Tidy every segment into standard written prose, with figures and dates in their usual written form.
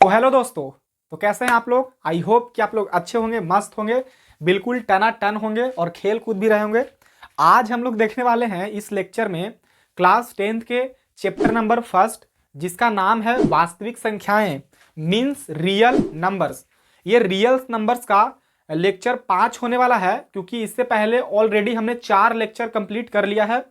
तो हेलो दोस्तों, तो कैसे हैं आप लोग। आई होप कि आप लोग अच्छे होंगे, मस्त होंगे, बिल्कुल टनाटन होंगे और खेल कूद भी रहे होंगे। आज हम लोग देखने वाले हैं इस लेक्चर में क्लास 10th के चैप्टर नंबर फर्स्ट, जिसका नाम है वास्तविक संख्याएं मीन्स रियल नंबर्स। ये रियल नंबर्स का लेक्चर 5 होने वाला है, क्योंकि इससे पहले ऑलरेडी हमने 4 लेक्चर कंप्लीट कर लिया है।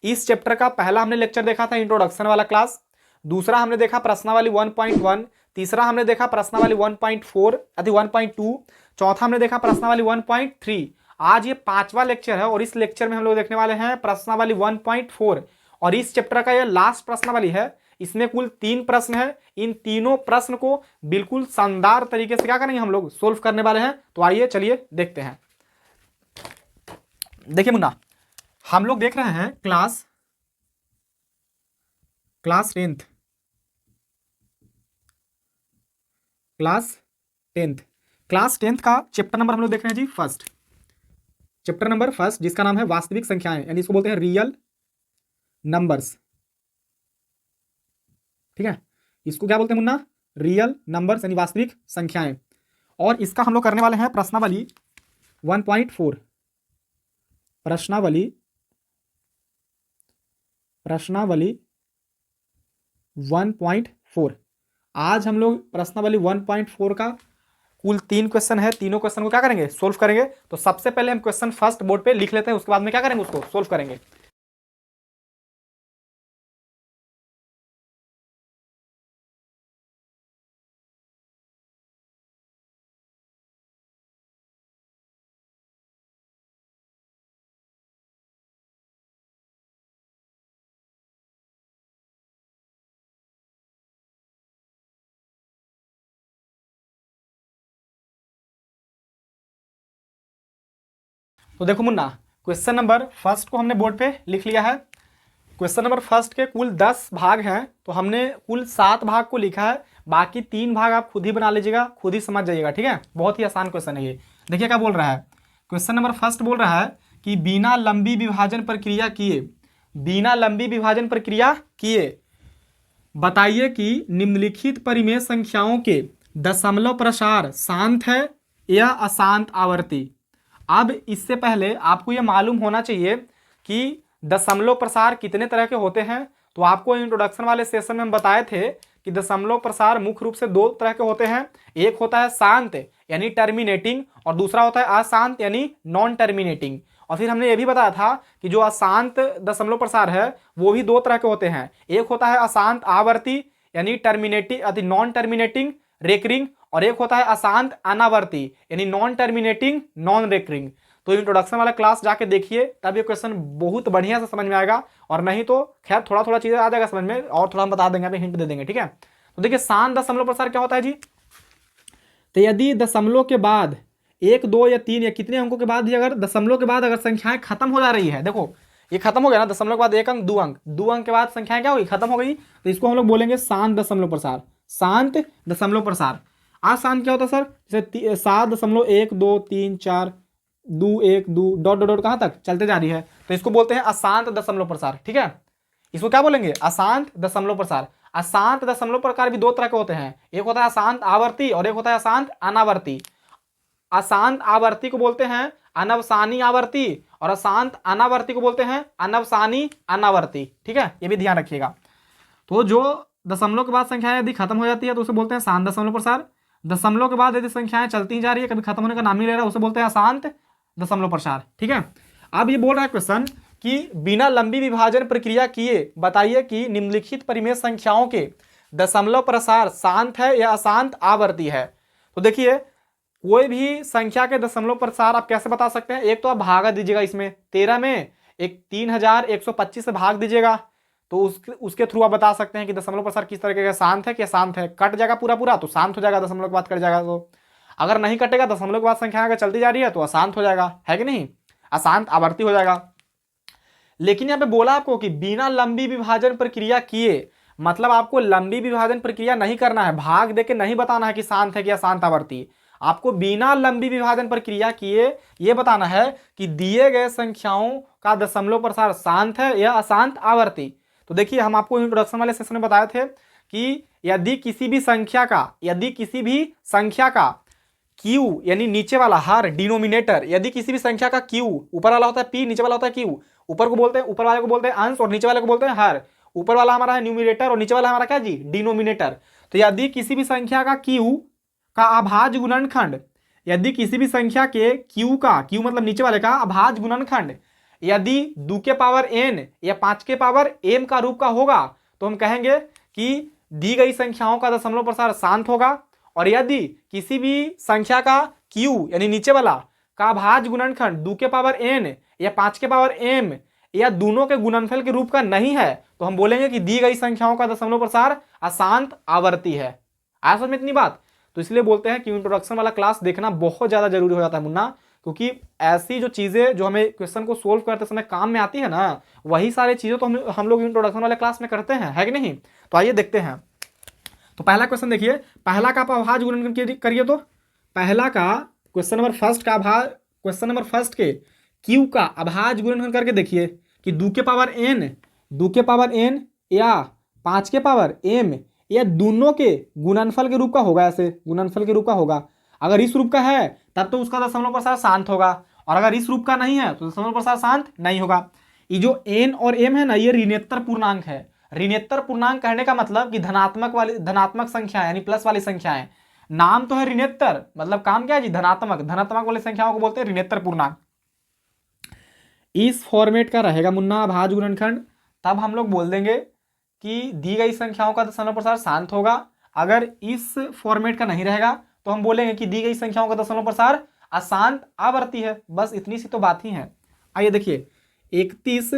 इस चैप्टर का पहला हमने लेक्चर देखा था इंट्रोडक्शन वाला क्लास, दूसरा हमने देखा प्रश्नावली 1.1, तीसरा हमने देखा प्रश्नावली 1.4 अति 1.2, चौथा हमने देखा प्रश्नावली 1.3। आज ये 5वां लेक्चर है और इस लेक्चर में हम लोग देखने वाले हैं प्रश्नावली 1.4 और इस चैप्टर का ये लास्ट प्रश्नावली है। इसमें कुल 3 प्रश्न है। इन तीनों प्रश्न को बिल्कुल शानदार तरीके से क्या करेंगे, हम लोग सोल्व करने वाले हैं। तो आइए चलिए देखते हैं। देखिए मुन्ना, हम लोग देख रहे हैं क्लास 10th क्लास 10th का चैप्टर नंबर हम लोग देख रहे हैं जी फर्स्ट, चैप्टर नंबर फर्स्ट, जिसका नाम है वास्तविक संख्याएं, यानी इसको बोलते हैं रियल नंबर्स। ठीक है, इसको क्या बोलते हैं मुन्ना, रियल नंबर्स यानी वास्तविक संख्याएं। और इसका हम लोग करने वाले हैं प्रश्नावली 1.4, प्रश्नावली 1.4। आज हम लोग प्रश्नावली 1.4 का कुल 3 क्वेश्चन है, तीनों क्वेश्चन को क्या करेंगे, सोल्व करेंगे। तो सबसे पहले हम क्वेश्चन फर्स्ट बोर्ड पे लिख लेते हैं, उसके बाद में क्या करेंगे, उसको सोल्व करेंगे। तो देखो मुन्ना, क्वेश्चन नंबर फर्स्ट को हमने बोर्ड पे लिख लिया है। क्वेश्चन नंबर फर्स्ट के कुल 10 भाग हैं, तो हमने कुल 7 भाग को लिखा है। बाकी 3 भाग आप खुद ही बना लीजिएगा, खुद ही समझ जाइएगा। ठीक है, बहुत ही आसान क्वेश्चन है ये। देखिए क्या बोल रहा है, क्वेश्चन नंबर फर्स्ट बोल रहा है कि बिना लंबी विभाजन प्रक्रिया किए बताइए कि निम्नलिखित परिमेय संख्याओं के दशमलव प्रसार शांत है या अशांत आवर्ती। अब इससे पहले आपको यह मालूम होना चाहिए कि दशमलव प्रसार कितने तरह के होते हैं। तो आपको इंट्रोडक्शन वाले सेशन में हम बताए थे कि दशमलव प्रसार मुख्य रूप से 2 तरह के होते हैं। एक होता है शांत यानी टर्मिनेटिंग, और दूसरा होता है अशांत यानी नॉन टर्मिनेटिंग। और फिर हमने ये भी बताया था कि जो अशांत दशमलव प्रसार है वो भी 2 तरह के होते हैं। एक होता है अशांत आवर्ती यानी टर्मिनेटिंग अति नॉन टर्मिनेटिंग रेकरिंग, और एक होता है अशांत अनावर्ती यानी नॉन टर्मिनेटिंग नॉन रेकरिंग। तो इंट्रोडक्शन वाला क्लास जाके देखिए, तब ये क्वेश्चन बहुत बढ़िया से समझ में आएगा। और नहीं तो खैर थोड़ा थोड़ा चीजें आ जाएगा समझ में, और थोड़ा हम बता देंगे, हिंट दे देंगे। ठीक है, तो देखिए शांत दशमलव प्रसार क्या होता है जी। तो यदि दशमलव के बाद 1, 2 या 3 या कितने अंकों के बाद भी अगर दशमलव के बाद अगर संख्याएं खत्म हो जा रही है, देखो ये खत्म हो गया ना, दशमलव के बाद 1 अंक 2 अंक, 2 अंक के बाद संख्याएं क्या होगी, खत्म हो गई। तो इसको हम लोग बोलेंगे शांत दशमलव प्रसार, शांत दशमलव प्रसार। अशांत क्या होता है सर, जैसे 7.1 2 3 4 2 1 2 डॉट डॉट डॉट कहाँ तक चलते जा रही है, तो इसको बोलते हैं अशांत दशमलव प्रसार। ठीक है, इसको क्या बोलेंगे, अशांत दशमलव प्रसार। अशांत दशमलव प्रकार भी 2 तरह के होते हैं, एक होता है अशांत आवर्ती और एक होता है अशांत अनावर्ती। अशांत आवर्ती को बोलते हैं अनवसानी आवर्ती और अशांत अनावर्ती को बोलते हैं अनवसानी अनावर्ती। ठीक है, ये भी ध्यान रखिएगा। तो जो दशमलव के बाद संख्याएं यदि खत्म हो जाती है तो उसे बोलते हैं शांत दशमलव प्रसार। दशमलव के बाद यदि संख्याएं चलती ही जा रही है, कभी खत्म होने का नाम नहीं ले रहा, उसे बोलते हैं अशांत दशमलव प्रसार। ठीक है, अब ये बोल रहा है क्वेश्चन कि बिना लंबी विभाजन प्रक्रिया किए बताइए कि निम्नलिखित परिमेय संख्याओं के दशमलव प्रसार शांत है या अशांत आवर्ती है। तो देखिए कोई भी संख्या के दशमलव प्रसार आप कैसे बता सकते हैं, एक तो आप भागा दीजिएगा, इसमें 13 में एक 3125 से भाग दीजिएगा, तो उसके थ्रू आप बता सकते हैं कि दशमलव प्रसार किस तरीके का, शांत है कि अशांत है। कट जाएगा पूरा पूरा तो शांत हो जाएगा, दशमलव के बाद कट जाएगा तो, अगर नहीं कटेगा दशमलव के बाद संख्या अगर चलती जा रही है तो अशांत हो जाएगा, है कि नहीं, अशांत आवर्ती हो जाएगा। लेकिन यहाँ पे बोला आपको कि बिना लंबी विभाजन प्रक्रिया किए, मतलब आपको लंबी विभाजन प्रक्रिया नहीं करना है, भाग देके नहीं बताना है कि शांत है कि अशांत आवर्ती। आपको बिना लंबी विभाजन प्रक्रिया किए यह बताना है कि दिए गए संख्याओं का दशमलव प्रसार शांत है या अशांत आवर्ती। तो देखिए हम आपको इंट्रोडक्शन वाले सेशन में बताए थे कि यदि किसी भी संख्या का क्यू यानी नीचे वाला हर डिनोमिनेटर, यदि किसी भी संख्या का क्यू, ऊपर वाला होता है पी, नीचे वाला होता है क्यू, ऊपर वाले को बोलते हैं अंश और नीचे वाले को बोलते हैं हर। ऊपर वाला हमारा है न्यूमिनेटर और नीचे वाला हमारा क्या जी, डिनोमिनेटर। तो यदि किसी भी संख्या का क्यू का अभाज्य गुणनखंड, यदि किसी भी संख्या के क्यू मतलब नीचे वाले का अभाज्य गुणनखंड यदि 2 के पावर n या 5 के पावर m का रूप का होगा, तो हम कहेंगे कि दी गई संख्याओं का दशमलव प्रसार शांत होगा। और यदि किसी भी संख्या का q यानी नीचे वाला का अभाज्य गुणनखंड 2 के पावर n या 5 के पावर m या दोनों के गुणनफल के रूप का नहीं है, तो हम बोलेंगे कि दी गई संख्याओं का दशमलव प्रसार अशांत आवर्ती है। आया समझ में इतनी बात? तो इसलिए बोलते हैं कि इंट्रोडक्शन वाला क्लास देखना बहुत ज्यादा जरूरी हो जाता है मुन्ना, क्योंकि ऐसी जो चीजें जो हमें क्वेश्चन को सोल्व करते समय काम में आती है ना, वही सारी चीजें तो हम लोग इंट्रोडक्शन वाले क्लास में करते हैं, है कि नहीं? तो आइए देखते हैं। तो पहला क्वेश्चन देखिए, पहला का आप अभाज्य गुणनखंड करिए। तो पहला का क्वेश्चन नंबर फर्स्ट के क्यू का अभाज्य गुणनखंड करके देखिए कि 2 के पावर n या 5 के पावर m या दोनों के गुणनफल के रूप का होगा। ऐसे गुणनफल के रूप का होगा। अगर इस रूप का है तब तो उसका दशमलव प्रसार शांत होगा, और अगर इस रूप का नहीं है तो दशमलव प्रसार शांत नहीं होगा। ये जो n और m है ना, ये ऋणोत्तर पूर्णांक है। ऋणोत्तर पूर्णांक कहने का मतलब कि धनात्मक संख्या यानी प्लस वाली संख्याएं। नाम तो है ऋणोत्तर, मतलब काम क्या है जी, धनात्मक वाली संख्याओं को बोलते हैं ऋणोत्तर पूर्णांक। इस फॉर्मेट का रहेगा मुन्ना अभाज्य गुणनखंड, तब हम लोग बोल देंगे कि दी गई संख्याओं का दशमलव प्रसार शांत होगा। अगर इस फॉर्मेट का नहीं रहेगा तो हम बोलेंगे कि दी गई संख्याओं का दशमलव प्रसार अशांत आवर्ती है। बस इतनी सी तो बात ही है। आइए देखिए 31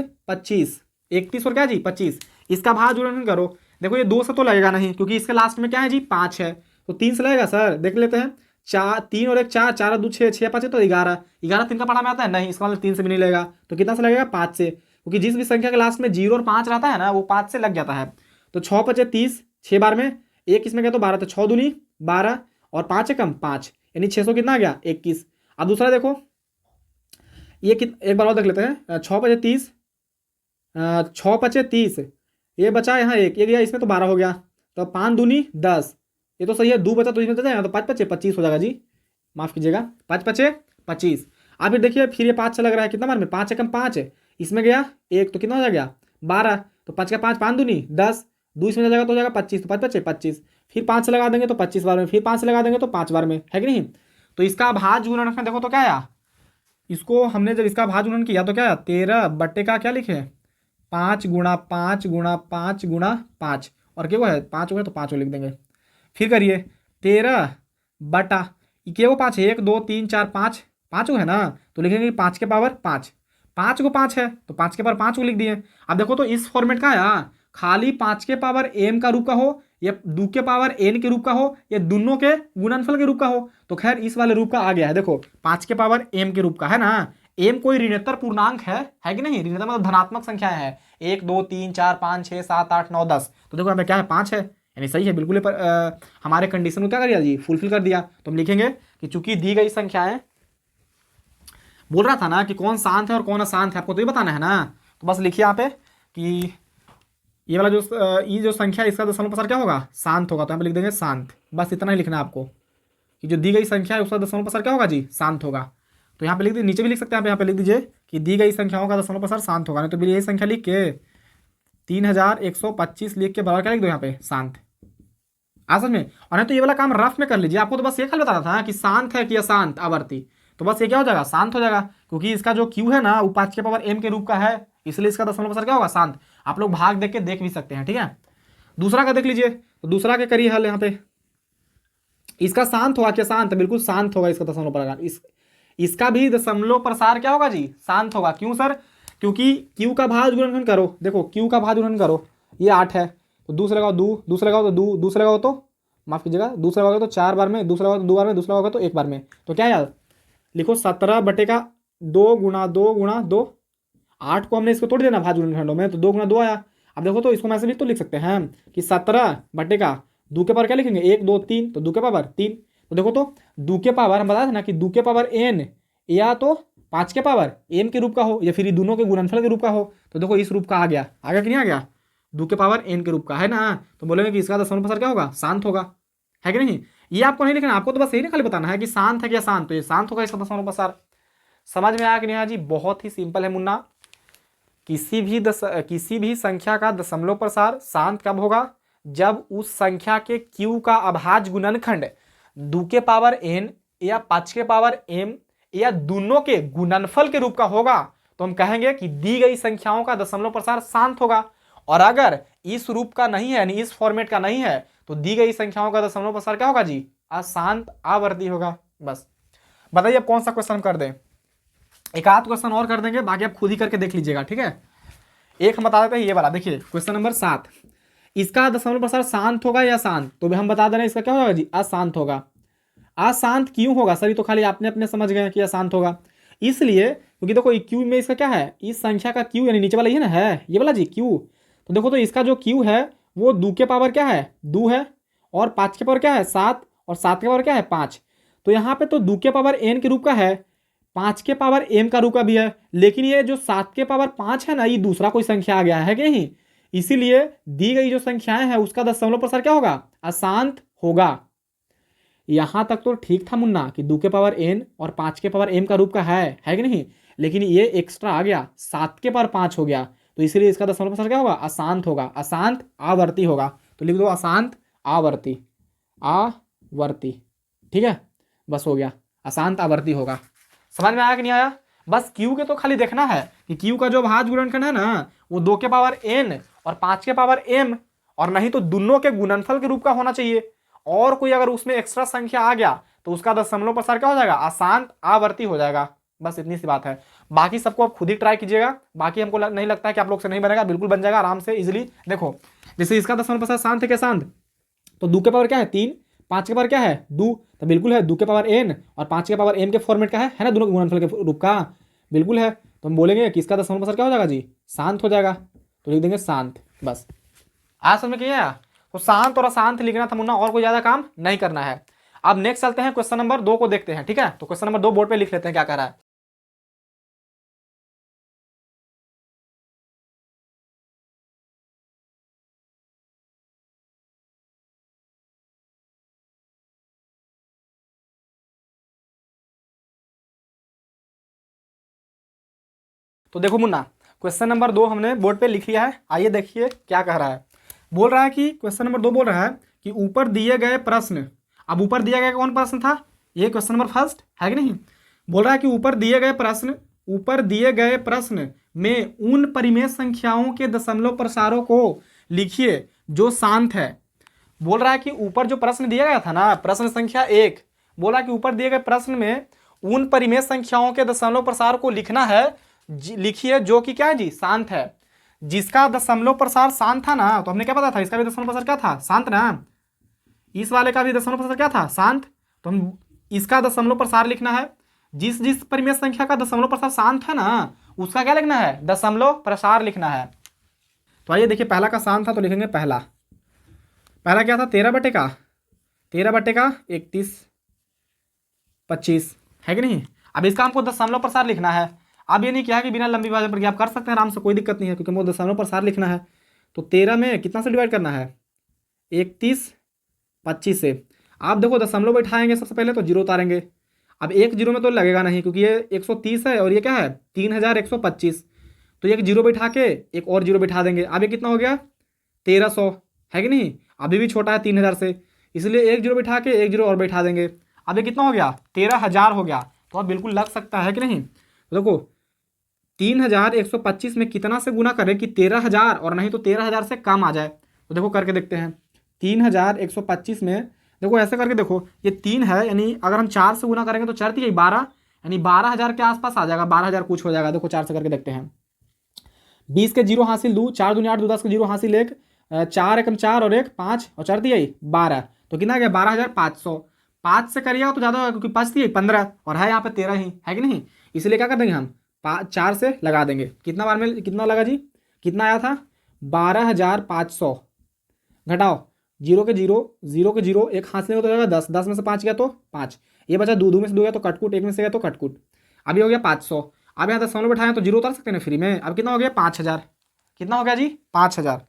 और क्या जी 25, इसका अभाज्य गुणनखंड करो। देखो ये 2 से तो लगेगा नहीं, क्योंकि इसके लास्ट में क्या है जी 5 है, तो 3 से लगेगा सर। देख लेते हैं, 3 और 1 4, 4 और 2 6, 6 5 तो 11, 11 3 का पढ़ा में आता है नहीं, इसका मतलब 3 से भी नहीं लगेगा। तो कितना से लगेगा 5 से, क्योंकि जिस भी संख्या के लास्ट में 0 और 5 रहता है ना, वो 5 से लग जाता है। तो 6 5 30, 6 बार में एक इसमें गया तो 12, तो 6 दूनी 12 और 5 है कम 5, यानी 600 कितना आ गया 21। अब दूसरा देखो ये एक बार और देख लेते हैं। 6 5 30, 6 5 30, ये बचा यहाँ एक, ये गया इसमें तो 12 हो गया, तो 5 दूनी 10, ये तो सही है। 2 बचा तो इसमें जाएगा, तो 5 5 25 हो जाएगा जी, माफ कीजिएगा 5 5 25। अब फिर देखिए फिर ये 5 से लग रहा है, कितना बार में 5 है कम 5 है, इसमें गया एक, तो कितना हो जाएगा 12, तो 5 का 5 5 दूनी 10, 2 इसमें जाएगा तो हो जाएगा 25, तो 5 5 25, फिर 5 से लगा देंगे तो 25 बार में, फिर 5 से लगा देंगे तो 5 बार में, है कि नहीं? तो इसका अभाज्य गुणनखंड देखो तो क्या आया, इसको हमने जब इसका अभाज्य गुणन किया तो क्या आया 13 बट्टे का क्या लिखे 5 गुणा 5 गुणा 5 गुणा 5, और क्या वो है 5 हुआ तो 5 लिख देंगे। फिर करिए 13 बटा क्या वो 5 है, 1 2 3 4 5, 5 है ना, तो लिखेंगे 5 के पावर 5, 5 को 5 है तो 5 के पावर 5 को लिख दिए। अब देखो तो इस फॉर्मेट का आया, खाली 5 के पावर m का रूप का हो या 2 के पावर n के रूप का हो या दोनों के गुणनफल के रूप का हो, तो खैर इस वाले रूप का आ गया है। देखो 5 के पावर m के रूप का है ना, m कोई ऋणोत्तर पूर्णांक है कि नहीं? ऋणोत्तर मतलब धनात्मक संख्या है, 1 2 3 4 5 6 7 8 9 10, तो देखो यहाँ पे क्या है 5 है, यानी सही है बिल्कुल। हमारे कंडीशन को क्या कर दिया जी, फुलफिल कर दिया। तो हम लिखेंगे कि चूंकि दी गई संख्याएं, बोल रहा था ना कि कौन शांत है और कौन अशांत है, आपको तो ये बताना है ना। तो बस लिखिए यहाँ पे कि ये वाला जो संख्या इसका दशमलव प्रसार क्या होगा शांत होगा, तो यहाँ पे लिख देंगे शांत। बस इतना ही लिखना है आपको कि जो दी गई संख्या है उसका दशमलव प्रसार क्या होगा जी शांत होगा। तो यहाँ पे लिख दीजिए, नीचे भी लिख सकते हैं आप, यहाँ पे लिख दीजिए कि दी गई संख्याओं का दशमलव प्रसार शांत होगा। नहीं तो यही संख्या लिख के 3125 लिख के बराबर क्या लिख दो यहाँ पे शांत, समझ में। और नहीं तो ये वाला काम रफ में कर लीजिए, आपको तो बस ये ख्याल बताना था कि शांत है कि अशांत आवर्ती, तो बस ये क्या हो जाएगा शांत हो जाएगा, क्योंकि इसका जो क्यू है ना वो 5 के पावर m के रूप का है, इसलिए इसका दशमलव प्रसार क्या होगा शांत। आप लोग भाग देख के देख भी सकते हैं, ठीक है। दूसरा का देख लीजिए, तो दूसरा के करिए हल। यहाँ पे इसका शांत होगा क्या शांत, बिल्कुल शांत होगा इसका दशमलव प्रसार। इसका भी दशमलव प्रसार क्या होगा जी शांत होगा। क्यों सर? क्योंकि क्यू का भाज्य गुणनखंड करो, देखो क्यू का भाज्य गुणनखंड करो, ये 8 है तो दूसरे लगाओ 2, दूसरे लगाओ तो 2, दूसरे लगाओ तो माफ कीजिएगा, दूसरा लगाओ तो 4 बार में, दूसरा लगाओ तो 2 बार में, दूसरा लगाओ तो 1 बार में, तो क्या यार लिखो 17 बटे का 2 गुणा 2 गुणा 2। 8 को हमने इसको तोड़ दिया ना भाज्य गुणनखंडों में, तो 2 गुणा 2 आया। अब देखो तो इसको मैं ऐसे भी तो लिख सकते हैं कि 17 बटे का 2 के पावर क्या लिखेंगे 1 2 3, तो 2 के पावर 3। तो देखो तो 2 के पावर हम बताए थे ना कि 2 के पावर n या तो 5 के पावर m के रूप का हो या फिर दोनों के गुणनफल के रूप का हो, तो देखो इस रूप का आ गया कि नहीं आ गया। 2 के पावर n के रूप का है ना, तो बोलेंगे कि इसका दशमलव प्रसार क्या होगा, शांत होगा, है कि नहीं। ये आपको नहीं लिखना, आपको तो बस यही खाली बताना है कि शांत है कि अशांत, तो ये शांत होगा इसका दशमलव प्रसार। समझ में आया कि नहीं आया जी। बहुत ही सिंपल है मुन्ना। किसी भी संख्या का दशमलव प्रसार शांत कब होगा, जब उस संख्या के q का अभाज्य गुणनखंड 2 के पावर n या 5 के पावर m या दोनों के गुणनफल के रूप का होगा, तो हम कहेंगे कि दी गई संख्याओं का दशमलव प्रसार शांत होगा। और अगर इस रूप का नहीं है, यानी इस फॉर्मेट का नहीं है, तो दी गई संख्याओं का दशमलव प्रसार क्या होगा जी, अशांत आवर्ती होगा। बस बताइए अब कौन सा क्वेश्चन कर दें, एक आध क्वेश्चन और कर देंगे, बाकी आप खुद ही करके देख लीजिएगा, ठीक है। एक हम बता देते हैं, ये वाला देखिए क्वेश्चन नंबर 7, इसका दशमलव प्रसार शांत होगा या शांत, तो हम बता दे रहे हैं इसका क्या होगा जी, अशांत होगा। अशांत क्यों होगा सर, ये तो खाली आपने अपने समझ गए कि अशांत होगा, इसलिए क्योंकि देखो क्यू में इसका क्या है, इस संख्या का क्यू यानी नीचे वाला ये ना है, ये वाला जी क्यू, तो देखो तो इसका जो क्यू है वो 2 के पावर क्या है, 2 है, और 5 के पावर क्या है, 7, और 7 के पावर क्या है, 5। तो यहाँ पे तो 2 के पावर n के रूप का है, 5 के पावर m का रूप का भी है, लेकिन ये जो 7 के पावर 5 है ना, ये दूसरा कोई संख्या आ गया है कि नहीं, इसीलिए दी गई जो संख्याएं हैं उसका दशमलव प्रसार क्या होगा, अशांत होगा। यहां तक तो ठीक था मुन्ना कि 2 के पावर n और 5 के पावर m का रूप का है कि नहीं, लेकिन ये एक्स्ट्रा आ गया, 7 के पावर 5 हो गया, तो इसलिए इसका दशमलव प्रसार क्या होगा, अशांत होगा, अशांत आवर्ती होगा। तो लिख दो अशांत आवर्ती, आवर्ती, ठीक है, बस हो गया, अशांत आवर्ती होगा। समझ में आया कि नहीं आया। बस क्यू के तो खाली देखना है कि क्यू का जो भाज्य गुणनखंड है ना, वो 2 के पावर n और 5 के पावर m, और नहीं तो दोनों के गुणनफल के रूप का होना चाहिए, और कोई अगर उसमें एक्स्ट्रा संख्या आ गया तो उसका दशमलव प्रसार क्या हो जाएगा, अशांत आवर्ती हो जाएगा। बस इतनी सी बात है, बाकी सबको आप खुद ही ट्राई कीजिएगा, बाकी हमको नहीं लगता है कि आप लोग से नहीं बनेगा, बिल्कुल बन जाएगा आराम से इजीली। देखो जैसे इसका दशमलव प्रसार शांत है क्या, शांत, तो 2 के पावर क्या है 3, 5 के पावर क्या है 2, तो बिल्कुल है 2 के पावर n और 5 के पावर m के फॉर्मेट का है ना, दोनों के गुणनफल के रूप का, बिल्कुल है। तो हम बोलेंगे कि इसका दशमलव प्रसार क्या हो जाएगा जी, शांत हो जाएगा, तो लिख देंगे शांत। बस आज समझ में किया, तो शांत और अशांत लिखना था मुन्ना, और कोई ज्यादा काम नहीं करना है। अब नेक्स्ट चलते हैं क्वेश्चन नंबर 2 को देखते हैं, ठीक है। तो क्वेश्चन नंबर 2 बोर्ड पे लिख लेते हैं क्या कह रहा है। तो देखो मुन्ना, क्वेश्चन नंबर 2 हमने बोर्ड पे लिख लिया है, आइए देखिए क्या कह रहा है। बोल रहा है कि क्वेश्चन नंबर 2 बोल रहा है कि ऊपर दिए गए प्रश्न, अब ऊपर दिया गया कौन प्रश्न था, ये क्वेश्चन नंबर फर्स्ट है कि नहीं। बोल रहा है कि ऊपर दिए गए प्रश्न में उन परिमेय संख्याओं के दशमलव प्रसारों को लिखिए जो शांत है। बोल रहा है कि ऊपर जो प्रश्न दिया गया था ना, प्रश्न संख्या 1, बोला कि ऊपर दिए गए प्रश्न में उन परिमेय संख्याओं के दशमलव प्रसार को लिखना है, लिखिए जो कि क्या है जी, शांत है। जिसका दशमलव प्रसार शांत था ना, तो हमने क्या पता था, इसका भी दशमलव प्रसार क्या था, शांत ना, इस वाले का भी दशमलव प्रसार क्या था, शांत। तो हम इसका दशमलव प्रसार लिखना है, जिस जिस परिमेय संख्या का दशमलव प्रसार शांत है ना, उसका क्या लिखना है, दशमलव प्रसार लिखना है। तो आइए देखिए, पहला का शांत था तो लिखेंगे पहला क्या था, 13/31 25 है कि नहीं। अब इसका हमको दशमलव प्रसार लिखना है। अब ये नहीं किया कि बिना लंबी विभाजन प्रक्रिया आप कर सकते हैं आराम से, कोई दिक्कत नहीं है, क्योंकि हमको दशमलव प्रसार लिखना है। तो 13 में कितना से डिवाइड करना है, 31 25 से। आप देखो दशमलव बैठाएंगे सबसे पहले तो जीरो उतारेंगे, अब एक जीरो में तो लगेगा नहीं, क्योंकि ये 130 है और ये क्या है 3125, तो एक जीरो बैठा के एक और जीरो बैठा देंगे। अब ये कितना हो गया 1300 है कि नहीं, अभी भी छोटा है 3000 से, इसलिए एक जीरो बैठा के एक जीरो और बैठा देंगे। अब ये कितना हो गया 13000 हो गया। तो अब बिल्कुल लग सकता है कि नहीं। तो देखो 3125 में कितना से गुना करें कि 13000 और नहीं तो 13000 से कम आ जाए। तो देखो करके देखते हैं, 3125 में देखो ऐसे करके देखो, ये 3 है, यानी अगर हम 4 से गुना करेंगे तो 4 3 12, यानी 12000 के आसपास आ जाएगा, 12000 कुछ हो जाएगा। देखो 4 से करके देखते हैं, 20 के जीरो हासिल 2, 4 दूनी 8, 2 10 के जीरो हासिल 1, 4 एकम 4 और 1 5 और 4 दिया 12, तो कितना आ गया 12500। 5 से करिएगा तो ज़्यादा होगा, क्योंकि 5 दिए 15 और है यहाँ पे 13 ही है कि नहीं, इसलिए क्या कर देंगे हम 4 से लगा देंगे। कितना बार में कितना लगा जी, कितना आया था 12500, घटाओ जीरो के जीरो एक हाथ में तो जाएगा 10, 10 में से 5 गया तो 5, ये बचा 2, 2 में से 2 गया तो कटकुट, 1 में से गया तो कटकुट। अभी हो गया 500। अब यहाँ दशमलव बैठाएं तो जीरो उतार सकते हैं ना फ्री में। अब कितना हो गया 5000, कितना हो गया जी 5000।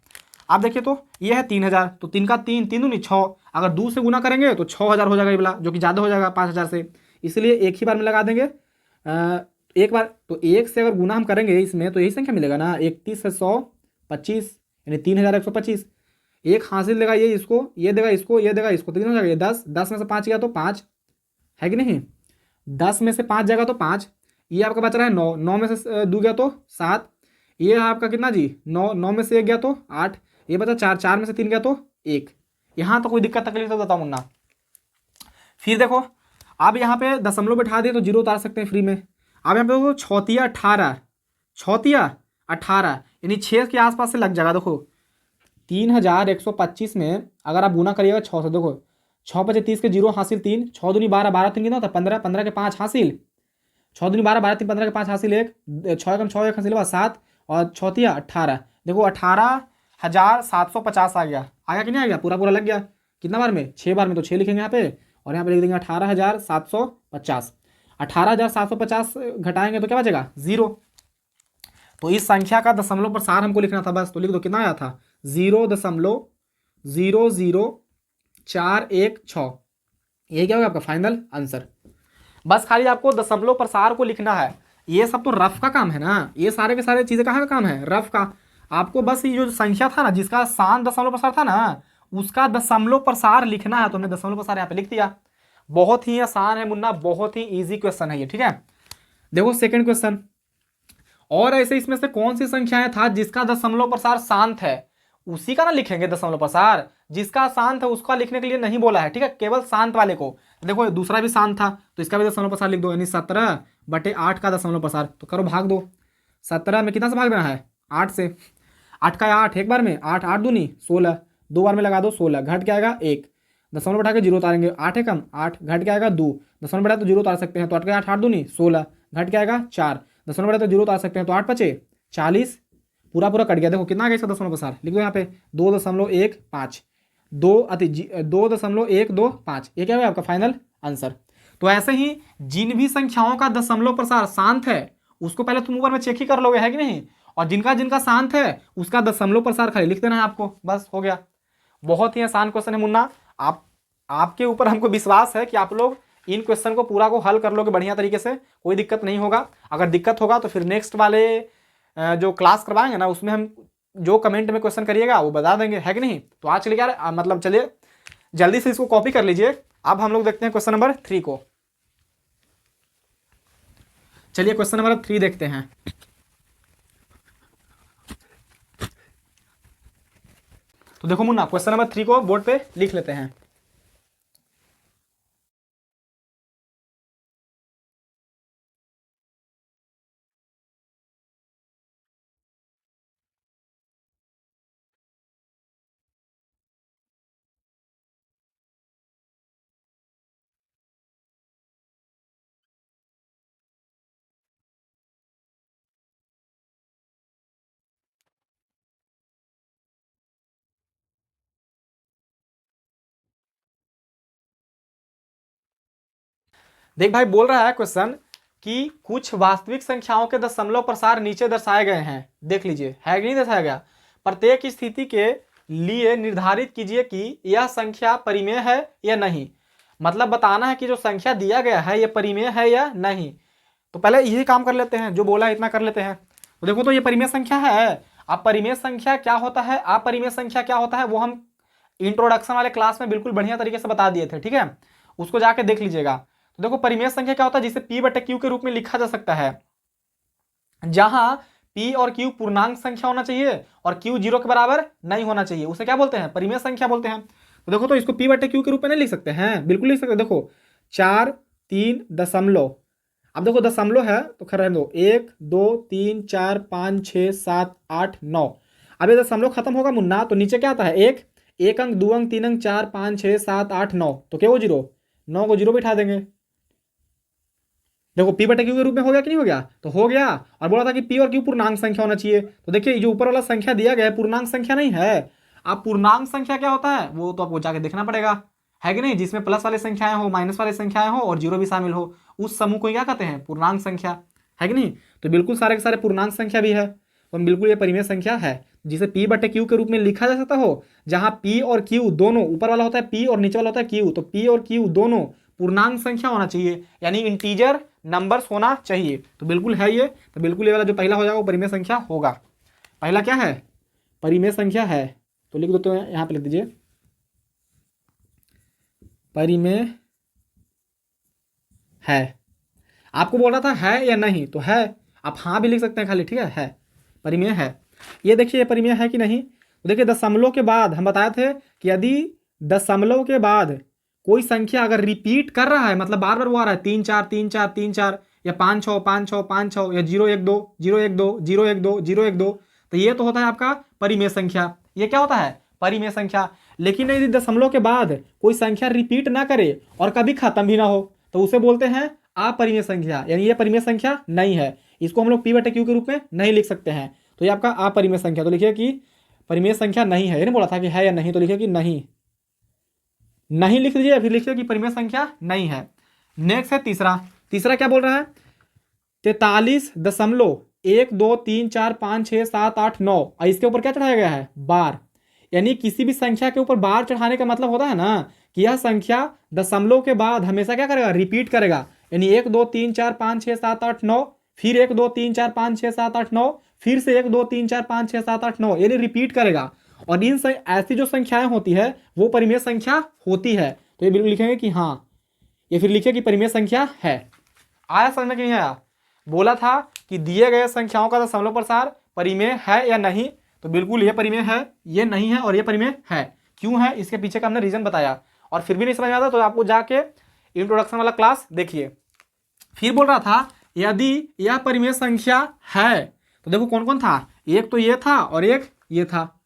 आप देखिए तो ये है 3000, तो 3 का 3, 3 दूनी 6, अगर 2 से गुना करेंगे तो 6000 हो जाएगा ये वाला, जो कि ज़्यादा हो जाएगा 5000 से, इसलिए एक ही बार में लगा देंगे। एक बार तो एक से अगर गुना हम करेंगे इसमें तो यही संख्या मिलेगा ना, 31 है 100 25, यानी 3125। एक हासिल देगा ये इसको, ये देगा इसको, ये देगा इसको, तो कितना हो जाएगा ये 10, 10 में से 5 गया तो 5 है कि नहीं, 10 में से 5 जाएगा तो 5, ये आपका बच रहा है 9, 9 में से 2 गया तो 7, ये आपका कितना जी 9, 9 में से 1 गया तो 8, ये बचा 4, 4 में से 3 गया तो 1। यहाँ तो कोई दिक्कत तकलीफ तो बताओ मुन्ना। फिर देखो अब यहाँ पे दशमलव बैठा दिए तो जीरो उतार सकते हैं फ्री में। अब यहाँ पे देखो छौतिया 18, छौतिया 18 यानी 6 के आसपास से लग जाएगा। देखो 3125 में अगर आप गुना करिएगा 6 से, देखो 6 पचे 30 के जीरो हासिल 3, 6 दूनी 12, 12 3 कितना होता है 15, 15 के 5 हासिल, 6 दूनी 12, 12 3 15 के 5 हासिल 1, 6 कम 6 1 हासिल 7 और छौतिया 18। देखो 18,750 आ गया कि नहीं आ गया, पूरा पूरा लग गया। कितना बार में 6 बार में, तो 6 लिखेंगे यहाँ पे और यहाँ पे लिख देंगे 18,750। 18,750 घटाएंगे तो क्या बचेगा 0। तो इस संख्या का दशमलव प्रसार हमको लिखना था बस, तो लिख दो कितना आया था 0.00416। ये क्या होगा आपका फाइनल आंसर। बस खाली आपको दशमलव प्रसार को लिखना है, ये सब तो रफ का काम है ना, ये सारे के सारे चीज़ें कहाँ का काम है रफ का। आपको बस ये जो संख्या था ना जिसका शांत दशमलव प्रसार था ना, उसका दशमलव प्रसार लिखना है, तो हमने दशमलव प्रसार यहाँ पे लिख दिया। बहुत ही आसान है मुन्ना, बहुत ही इजी क्वेश्चन है ये, ठीक है। देखो सेकंड क्वेश्चन, और ऐसे इसमें से कौन सी संख्याएं था जिसका दशमलव प्रसार शांत है, उसी का ना लिखेंगे दशमलव प्रसार, जिसका शांत है उसका लिखने के लिए नहीं बोला है, ठीक है, केवल शांत वाले को। देखो दूसरा भी शांत था तो इसका भी दशमलव प्रसार लिख दो, यानी 17/8 का दशमलव प्रसार। तो करो भाग दो, 17 में कितना से भाग देना है 8 से, 8 का 8 एक बार में, 8 8 दूनी 16, 2 बार में लगा दो 16, घट के आएगा 1, दशमलव बैठा के जीरो उतारेंगे, 8 है कम 8, घट के आएगा 2, दशमलव बैठा तो जीरो उतार सकते हैं, तो 8 का 8 8 दूनी 16, घट के आएगा 4, दशमलव बैठा तो जीरो उतार सकते हैं, तो 8 बचे 40, पूरा पूरा कट गया। देखो कितना आ गया इसका दशमलव प्रसार, लिख दो यहाँ पे 2.15, 2.125, ये क्या है आपका फाइनल आंसर। तो ऐसे ही जिन भी संख्याओं का दशमलव प्रसार शांत है उसको पहले तुम ऊपर में चेक ही कर लोगे, है कि नहीं, और जिनका जिनका शांत है उसका दशमलव प्रसार खाली लिख देना है आपको, बस हो गया। बहुत ही आसान क्वेश्चन है मुन्ना, आपके ऊपर हमको विश्वास है कि आप लोग इन क्वेश्चन को पूरा को हल कर लोगे बढ़िया तरीके से, कोई दिक्कत नहीं होगा। अगर दिक्कत होगा तो फिर नेक्स्ट वाले जो क्लास करवाएंगे ना उसमें हम जो कमेंट में क्वेश्चन करिएगा वो बता देंगे, है कि नहीं। तो आज के लिए यार मतलब चलिए जल्दी से इसको कॉपी कर लीजिए। अब हम लोग देखते हैं क्वेश्चन नंबर 3 को। चलिए क्वेश्चन नंबर 3 देखते हैं। तो देखो मुन्ना क्वेश्चन नंबर 3 को बोर्ड पे लिख लेते हैं। देख भाई बोल रहा है क्वेश्चन कि कुछ वास्तविक संख्याओं के दशमलव प्रसार नीचे दर्शाए गए हैं, देख लीजिए है कि नहीं दर्शाया गया। प्रत्येक स्थिति के लिए निर्धारित कीजिए कि यह संख्या परिमेय है या नहीं, मतलब बताना है कि जो संख्या दिया गया है यह परिमेय है या नहीं। तो पहले यही काम कर लेते हैं, जो बोला है इतना कर लेते हैं। तो देखो तो ये परिमेय संख्या है। अब परिमेय संख्या क्या होता है, अपरिमेय संख्या क्या होता है, वो हम इंट्रोडक्शन वाले क्लास में बिल्कुल बढ़िया तरीके से बता दिए थे, ठीक है, उसको जाके देख लीजिएगा। तो देखो परिमेय संख्या क्या होता है, जिसे P/Q के रूप में लिखा जा सकता है, जहां P और Q पूर्णांक संख्या होना चाहिए और Q 0 के बराबर नहीं होना चाहिए, उसे क्या बोलते हैं परिमेय संख्या बोलते हैं। तो देखो तो इसको P/Q के रूप में नहीं लिख सकते हैं, बिल्कुल लिख सकते। देखो 4 3 दशमलव, अब देखो दशमलव है तो खैर रहने दो, 1 2 3 4 5 6 7 8 9। अब ये दशमलव खत्म होगा मुन्ना तो नीचे क्या आता है, एक अंक 2 अंक 3 अंक 4 5 6 7 8 9, तो क्या वो 0, 9 को 0 बिठा देंगे। देखो P/Q के रूप में हो गया कि नहीं हो गया, तो हो गया। और बोला था कि P और Q पूर्णांक संख्या होना चाहिए, तो देखिए जो ऊपर वाला संख्या दिया गया है पूर्णांक संख्या नहीं है। अब पूर्णांक संख्या क्या होता है वो तो आपको जाके देखना पड़ेगा, है कि नहीं, जिसमें प्लस वाली संख्याएं हो, माइनस वाली संख्याएं हो और जीरो भी शामिल हो, उस समूह को क्या कहते हैं पूर्णांक संख्या, है कि नहीं। तो बिल्कुल सारे के सारे पूर्णांक संख्या भी है, तो बिल्कुल ये परिमेय संख्या है। जिसे पी बटे क्यू के रूप में लिखा जा सकता हो, जहां पी और क्यू दोनों, ऊपर वाला होता है पी और नीचे वाला होता है क्यू, तो पी और क्यू दोनों पूर्णांक संख्या होना चाहिए, यानी इंटीजर नंबर्स होना चाहिए। तो बिल्कुल है ये, तो बिल्कुल ये वाला जो पहला हो जाएगा वो परिमेय संख्या होगा। पहला क्या है? परिमेय संख्या है। तो लिख दो, तो यहां पे लिख दीजिए परिमेय है। आपको बोल रहा था है या नहीं, तो है, आप हाँ भी लिख सकते हैं खाली, ठीक है परिमेय है। ये देखिए ये परिमेय है कि नहीं। तो देखिए दशमलव के बाद हम बताए थे कि यदि दशमलव के बाद कोई संख्या अगर रिपीट कर रहा है, मतलब बार बार वो आ रहा है 3 4 3 4 3 4 या 5 6 5 6 5 6 या 0 1 2 0 1 2 0 1 2 0 1 2, तो ये तो होता है आपका परिमेय संख्या। ये क्या होता है? परिमेय संख्या। लेकिन यदि दशमलव के बाद कोई संख्या रिपीट ना करे और कभी खत्म भी ना हो, तो उसे बोलते हैं अपरिमेय संख्या, यानी ये परिमेय संख्या नहीं है। इसको हम लोग पी बटे क्यू के रूप में नहीं लिख सकते हैं, तो ये आपका अपरिमेय संख्या। तो लिखिए कि परिमेय संख्या नहीं है, ये नहीं बोला था कि है या नहीं, तो लिखिए कि नहीं, नहीं लिख दीजिए, फिर लिखिए कि परिमेय संख्या नहीं है। नेक्स्ट है तीसरा। तीसरा क्या बोल रहा है? 43.1 2 3 4 5 6 7 8 9, और इसके ऊपर क्या चढ़ाया गया है? बार। यानी किसी भी संख्या के ऊपर बार चढ़ाने का मतलब होता है ना कि यह संख्या दशमलव के बाद हमेशा क्या करेगा? रिपीट करेगा। यानी 1 2 3 4 5 6 7 8 9, फिर 1 2 3 4 5 6 7 8 9, फिर से 1 2 3 4 5 6 7 8 9, यानी रिपीट करेगा। और इन ऐसी जो संख्याएं होती है वो परिमेय संख्या होती है। तो ये बिल्कुल लिखेंगे कि हाँ, ये फिर लिखिए कि परिमेय संख्या है। आया समझ में कि नहीं आया? बोला था कि दिए गए संख्याओं का दशमलव प्रसार परिमेय है या नहीं, तो बिल्कुल ये परिमेय है, ये नहीं है और ये परिमेय है। क्यों है इसके पीछे का हमने रीजन बताया। और फिर भी नहीं समझ में आता तो आपको जाके इंट्रोडक्शन वाला क्लास देखिए। फिर बोल रहा था यदि यह परिमेय संख्या है, तो देखो कौन कौन था, एक तो ये था और एक ये था।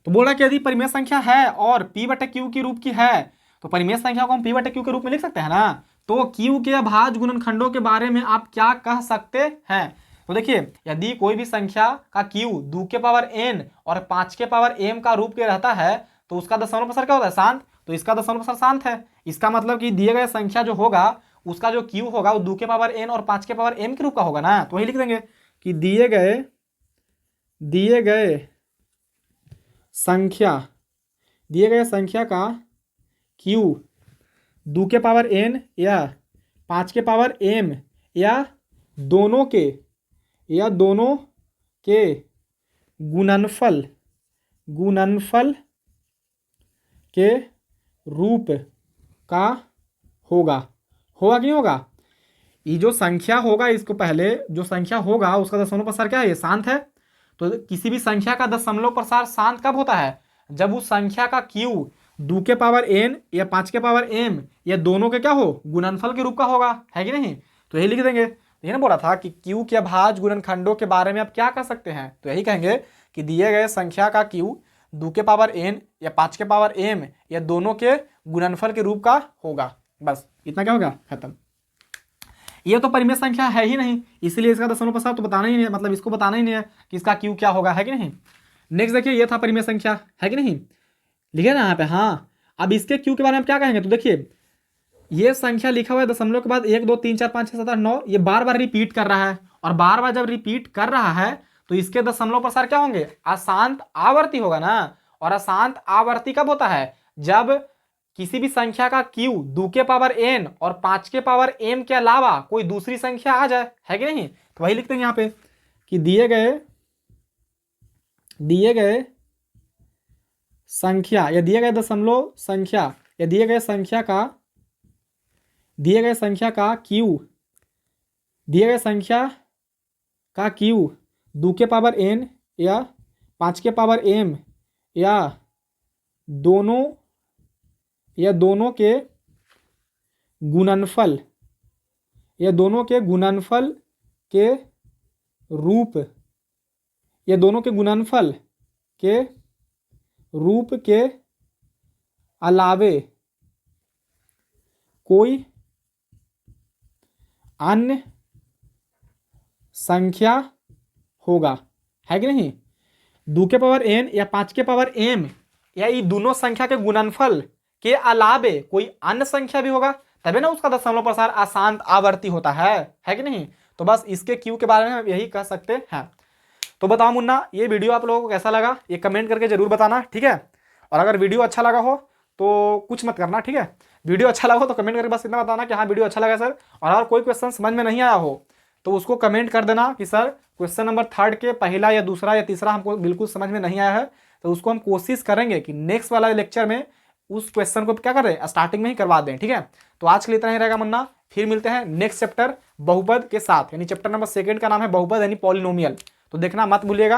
तो बोल रहा कि यदि परिमेय संख्या है और पी बटे क्यू की रूप की है, तो परिमेय संख्या को हम पी बटे क्यू के रूप में लिख सकते हैं ना। तो क्यू के अभाज्य गुणनखंडों के बारे में आप क्या कह सकते हैं? तो देखिए यदि कोई भी संख्या का क्यू 2 के पावर n और 5 के पावर m का रूप के रहता है, तो उसका दशमलव प्रसार क्या होता है? शांत। तो इसका दशमलव प्रसार शांत है। इसका मतलब कि दिए गए संख्या जो होगा उसका जो क्यू होगा वो 2 के पावर n और 5 के पावर m के रूप का होगा ना। तो वही लिख देंगे कि दिए गए संख्या का क्यू 2 के पावर n या 5 के पावर m या दोनों के गुणनफल के रूप का होगा कि नहीं होगा? ये जो संख्या होगा, इसको पहले जो संख्या होगा उसका दशमलव प्रसार क्या है? ये शांत है। तो किसी भी संख्या का दशमलव प्रसार शांत कब होता है? जब उस संख्या का क्यू 2 के पावर n या 5 के पावर m या दोनों के क्या हो? गुणनफल के रूप का होगा, है कि नहीं? तो यही लिख देंगे। तो ये बोला था कि क्यू के अभाज्य गुणनखंडों के बारे में आप क्या कह सकते हैं? तो यही कहेंगे कि दिए गए संख्या का क्यू 2 के पावर n या 5 के पावर m या दोनों के गुणनफल के रूप का होगा। बस इतना क्या होगा? खत्म। ये तो परिमेय संख्या है ही नहीं, इसलिए इसका दशमलव प्रसार तो बताना ही नहीं है, मतलब इसको बताना ही नहीं है कि इसका क्यू क्या होगा, है कि नहीं। नेक्स्ट देखिए ये था परिमेय संख्या, है कि नहीं, लिखे ना यहाँ पे। हाँ, अब इसके क्यू के बारे में क्या कहेंगे? तो देखिए ये संख्या लिखा हुआ है दशमलव के बाद 1 2 3 4 5 6 7 8 9, ये बार बार रिपीट कर रहा है, और बार बार जब रिपीट कर रहा है तो इसके दशमलव प्रसार क्या होंगे? अशांत आवर्ती होगा ना। और अशांत आवर्ती कब होता है? जब किसी भी संख्या का क्यू 2 के पावर n और 5 के पावर m के अलावा कोई दूसरी संख्या आ जाए, है कि नहीं। तो वही लिखते हैं यहाँ पे कि दिए गए संख्या या दिए गए दशमलव संख्या या दिए गए संख्या का क्यू 2 के पावर n या 5 के पावर m या दोनों के गुणनफल के रूप के अलावे कोई अन्य संख्या होगा, है कि नहीं। 2 के पावर n या 5 के पावर m या ये दोनों संख्या के गुणनफल के अलावे कोई अन्य संख्या भी होगा, तभी ना उसका दशमलव प्रसार अशांत आवर्ती होता है कि नहीं। तो बस इसके क्यू के बारे में हम यही कह सकते हैं। तो बताओ मुन्ना, ये वीडियो आप लोगों को कैसा लगा ये कमेंट करके जरूर बताना, ठीक है। और अगर वीडियो अच्छा लगा हो तो कुछ मत करना, ठीक है। वीडियो अच्छा लगा हो तो कमेंट करके बस इतना बताना कि हाँ वीडियो अच्छा लगा सर। और अगर कोई क्वेश्चन समझ में नहीं आया हो तो उसको कमेंट कर देना कि सर क्वेश्चन नंबर 3 के पहला या दूसरा या तीसरा हमको बिल्कुल समझ में नहीं आया है, तो उसको हम कोशिश करेंगे कि नेक्स्ट वाला लेक्चर में उस क्वेश्चन को क्या कर दें, स्टार्टिंग में ही करवा दें, ठीक है। तो आज के लिए इतना ही रहेगा मुन्ना, फिर मिलते हैं नेक्स्ट चैप्टर बहुपद के साथ, यानी चैप्टर नंबर 2 का नाम है बहुपद यानी पॉलिनोमियल, तो देखना मत भूलिएगा।